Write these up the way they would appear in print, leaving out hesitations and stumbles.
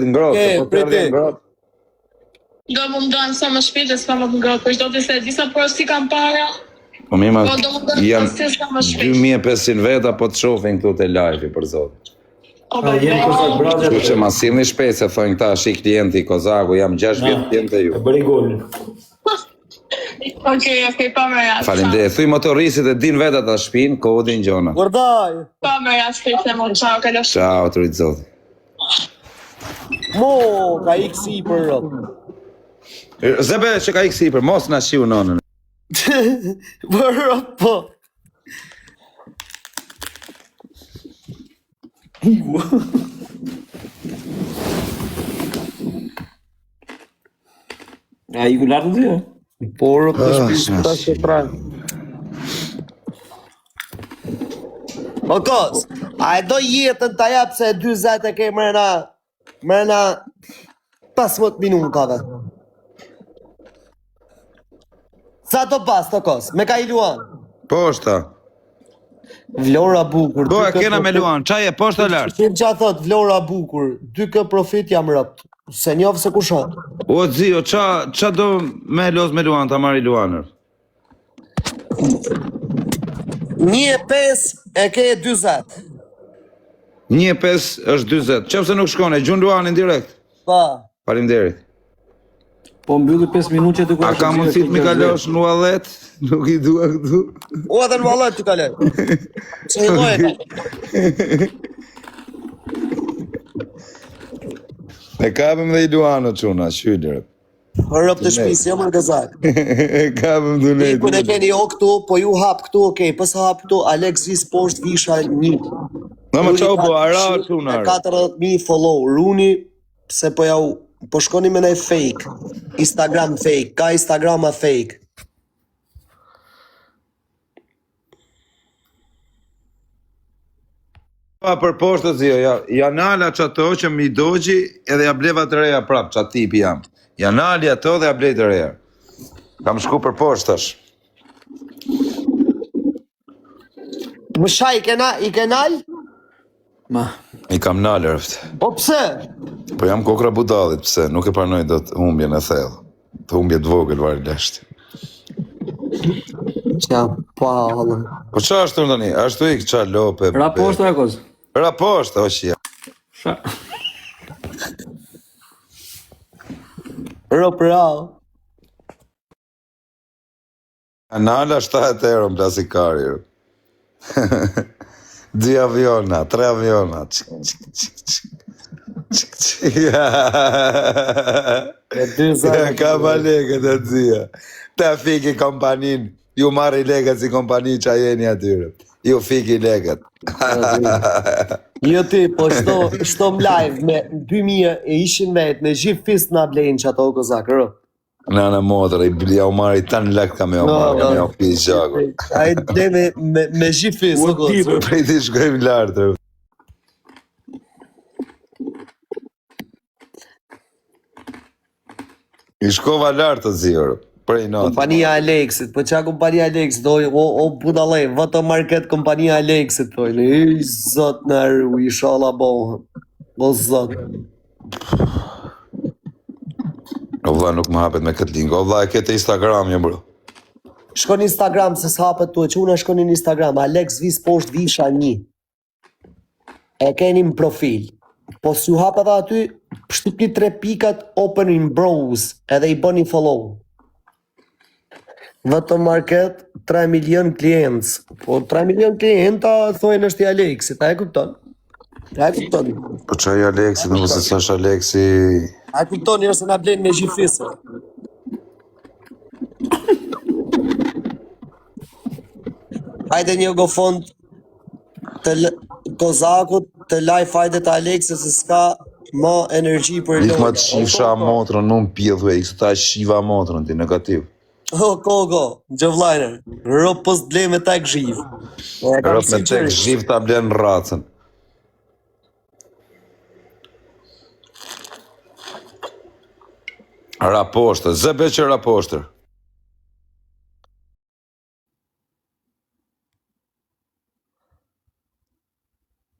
Ngrohtë, po të ardhe ngrohtë. Do më ndonë sa më shpejt dhe s'ka më ngrohtë, për shdo të se disa prosti kam para. Po mima, Po do më ndonë jam sa më shpejt. 2500 veta po të shohin këtu te live për zotin. Kështu që ma sillni shpejt se thonë këta shi klienti Kozaku, jam 6 vjet klient e ju. Bëri gol. Okej, pa më rast. Faleminderit. Thuj motorristit e din vetë ata shtëpinë, kodin gjona. Guardai. Pa më rast, mo, ciao, kalosh. Ciao, të rritë zotin. Mo, ka iksi për rrot. Zebe që ka iksi për mos na shiu nonën. Për rrot, po. A i ku lartë të por të shpishë të shë pranë. O kos, a e do jetën të japë se 20 e ke mërëna 15 minutave. Sa të pas të kos, me ka i luan? Poshta. Vlora bukur. Po, e kena me luan, qaj e poshta lartë? Kim qa thot, Vlora bukur, 2 profit jam rëpt. Se njofë se kushat. O, zio, qa do me los me luan, ta marri luanër? 1.5 e ke 20. 1.5 është 20. Qëpse nuk shkone, gjun luanin direkt? Pa. Faleminderit. Po mbylli 5 minutë të A ka mundësit mi kalosh në uallet? Nuk i dua këtu. O, edhe në uallet të kaloj. Se i lojë. E kapëm dhe i luanë quna, shyllërë. Rëp të shpisë, jam në gazak. E kapëm dhe I ku ne keni o këtu, po ju hap këtu, okej, pës hap këtu, Alex Vis poshtë visha 1. Në më qau po, ara qunarë. 40.000 follow, runi, se po jau, po shkoni me nej fake. Instagram fake, ka Instagrama fake. Pa për poshtë të zio, janë ala që ato që mi dogji edhe ja bleva të reja prap, që tipi jam. Janë ali ato dhe ja blej të reja. Kam shku për poshtash. Më shaj, i kenal? Ma. I kam nalë rëftë. Po pse? Po jam kokra budallit, pse? Nuk e parnoj do të humbje në thellë. Të humbje të vogël varë leshtë. Qa, pa, halë. Po qa ashtu në tani? Ashtu i këqa lope... Raposhta e kozë. Raposhta, o shia. Rëpra. Nala 7 euro në plasikari. 2 aviona, 3 aviona. Ka ma legët e dzia. Ta fiki kompanin. Ju marri legët si kompani që a jeni atyre. Ju fiki legët. Jo ti, po shto më live me 2000 e ishin vetë, me gjithë fist nga blejnë që ato kozak, rë. Në motër, ja u marri tanë lek ka me u marri, ka me u pi gjaku. A i ble me gjithë fist, o kozak. Prej ti shkojmë lartë. I shkova lartë të zirë. Kompania Alexit, po qa kompania Alexit, o budalej, vëtë market kompania Alexit, tojnë, i zot në rru, i shala bohën, o zot. O vla nuk më hapet me këtë lingë, o vla e kete Instagram një bro. Shkon Instagram, se s'hapet tu, që una shkon në Instagram, Alex Vis poshtë visha 1. E keni në profil, po s'ju hapet dhe aty, pështypni 3 pikat, open in browse, edhe i bëni follow. Vëtë market 3 milion klientës. Po 3 milion klienta thojnë është i Alexit, a e kupton? A e kupton? Po që i Alexit, në mëse sash Alexi... A e kupton njërë se nga blenë me gjithfisë. Hajde një gofond të Kozakut, të live hajde të Alexit, se s'ka ma energji për lojnë. Ikma të shifsha motrën, nuk pjedhve, ikë ta shiva motrën, ti negativ. O, kogo, gjëvlajner, rëpë pës ble me tek zhiv. Rëpë me tek zhiv ta blenë racën. Raposhtër, zebe që raposhtër.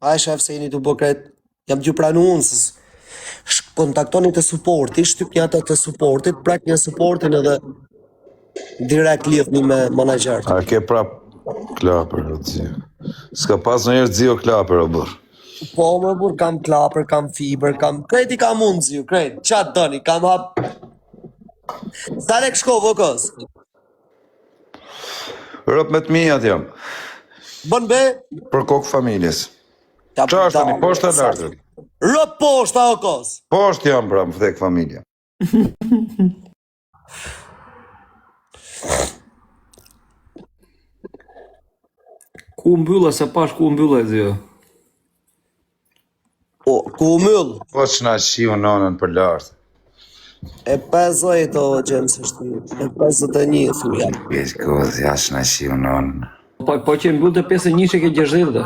A e shef se jeni të bëkret, jam t'ju pranu unë, kontaktoni të supporti, shtypni atë të supportit, prek një supportin edhe direkt lidhni me menaxher. A ke prap klapër, o zio. S'ka pas në herë zio klapër, o bërë. Po, më burr, kam klapër, kam fiber, kam... Kreti kam unë, zio, kreti. Qatë doni, kam hap... Sa lek shkov, o kos? Rëp me të mijat jam. Bën be? Për kokë familjes. Qa është tani, poshtë e lartër? Rëp poshtë, o kos? Poshtë jam, pra, më thek familja. Ku mbylla se pash ku mbylla zio. O, ku myll? Po që na shiu nonën për lartë. E 50 o James është një. E 51 thuja. Keq kozë, jash na shiu nonën. Po që mbyll të 51 që ke 60.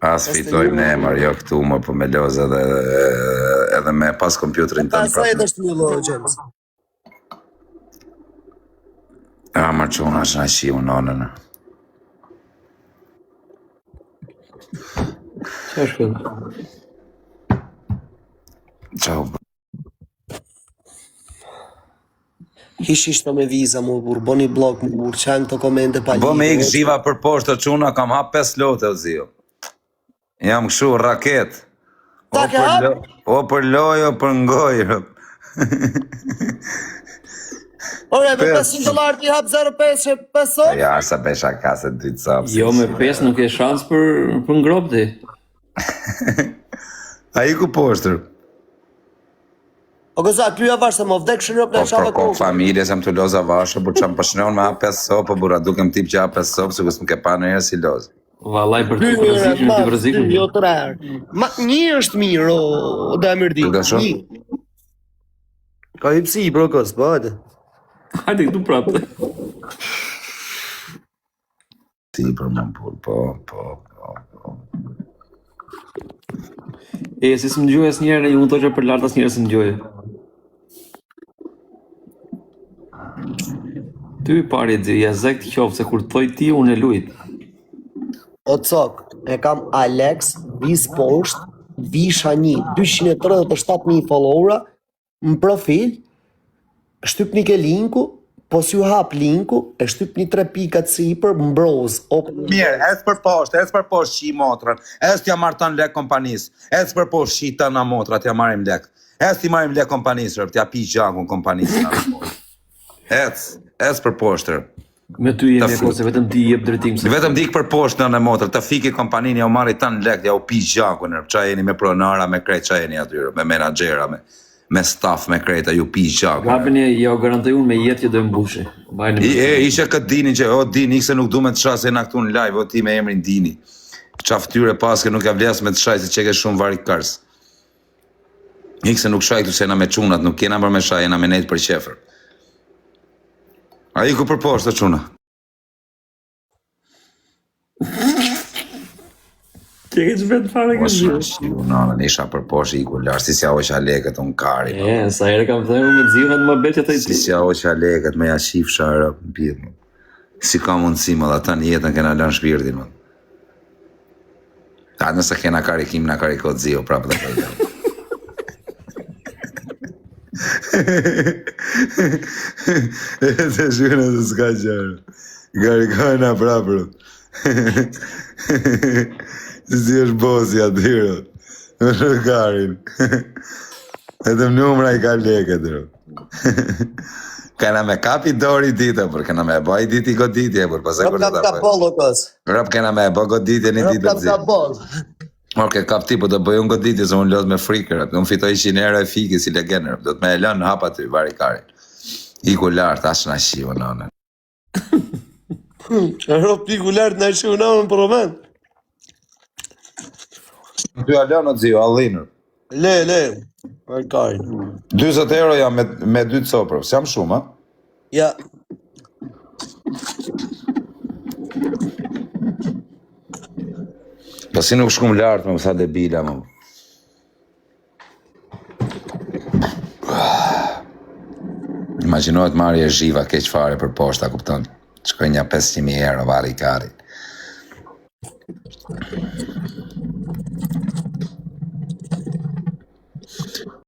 As fitojmë ne emër, jo këtu më po me loza edhe me pas kompjuterin të në 50 është myll o James. Amër që unë ashtë na shiu nonën. Qa është këtë? Qau, Hish ishte me viza, më burr, boni blok, më burr, qenë këto komente pa bo me ik zhiva për poshtë të quna, kam hap 5 lote o zio. Jam këshu raket. Ta ke hap? O për loj, o për ngoj. Ore, me $500 ti hap 0,5 që 500? Ja, sa besha kase 2 capë. Jo, me 5 nuk e shans për ngrop ti. A i ku poshtër? O gëza, kryja vash se më vdek shërëp Po në për shava kokë kokë. familje, se më të loza vashë, por që më pëshnon me ha 5 sopë, bura duke më tip që ha 5 sopë, se kësë më ke pa në herë si lozë. Valaj për të rëzikshme, të rëzikshme. Jo të rarë. Ma, një është mirë, o Damirdi. Të gësho? Ka hipsi, bro, kës, bëjtë. Hajde këtu prapë. Ti për më pur, po. E, si së më gjoj asë njerë, ju më të që për lartë asë njerë së më gjoj. Ty i pari të ja zek të qofë, se kur të thoj ti, unë e lujt. O cok, e kam Alex, Vis Post, Visha 1, 237.000 followera, në profil, shtypni ke linku, po s'ju hap linku, e shtypni 3 pikat sipër, mbroz, Mirë, esë për poshtë shi motrën, esë t'ja marrë të në lek kompanisë, esë për poshtë shi të në motra, t'ja marim lek, esë t'i marim lek kompanisë, t'ja pi gjakun kompanisë në motrë. Esë për poshtër. Me ty jemi e ko, se vetëm ti jep drejtim se... Vetëm dik për poshtë në motrë, të fiki kompaninë, ja u marri të në lek, ja u pi gjakun, qa jeni me pronara, me krejt, qa jeni atyre, me menagjera, me staff, me krejta, ju pi gjakun. Gabin e ja u garantoj unë me jetë që do e mbushe. Ishe këtë dini që, o dini, se nuk du me të shasë e na këtu në live, o ti me emrin dini. Qaftyre paske nuk ja vles me të shaj, se që ke shumë varik kars. Ikse nuk shaj këtu se na me qunat, nuk kena për me shaj, na me nejtë për qefer. A i ku për poshtë të quna? Që ke që vetë fare Po këmë shiu, nonën, isha për poshtë i ku lartë, si s'ja oqa leket unë kari. E, sa ere kam thënë me të zivën më betë që të i Si s'ja oqa leket me ja shif sharë, në pjetë. Si ka mundësi më dhe ta një jetën kena lënë shpirtin më. Ta nëse kena karikim në karikot zio prapë dhe pejtë. E të shkënë të s'ka qarë. Karikojna prapër. Si është bosi atyro. Në karin. E të numra i ka leket, ro. Kena me kapi dori dita, për kena me baj diti goditje, për pasaj Rëp kam ka bolo, kës. Rëp kena me bë goditje një Rëp ditë kam ka bolo. Orke kap ti, po do bëj unë goditje, se unë lot me frikër, unë fitoj 100 euro e fiki si legener, do të me e lënë në hapa ty, vari karin. Iku lartë, ashtë na shiu në. Rëp piku lartë në shiu në për moment. Ty a lënë o zio, allinër. Le, vari karin. 20 euro jam me 2 copër, s'jam shumë, ha? Ja. Po si nuk shkum lartë, më sa debila, më. Imagjinohet marrje zhiva keq fare për poshta, kupton? Shkoj një 500.000 euro, vari karin.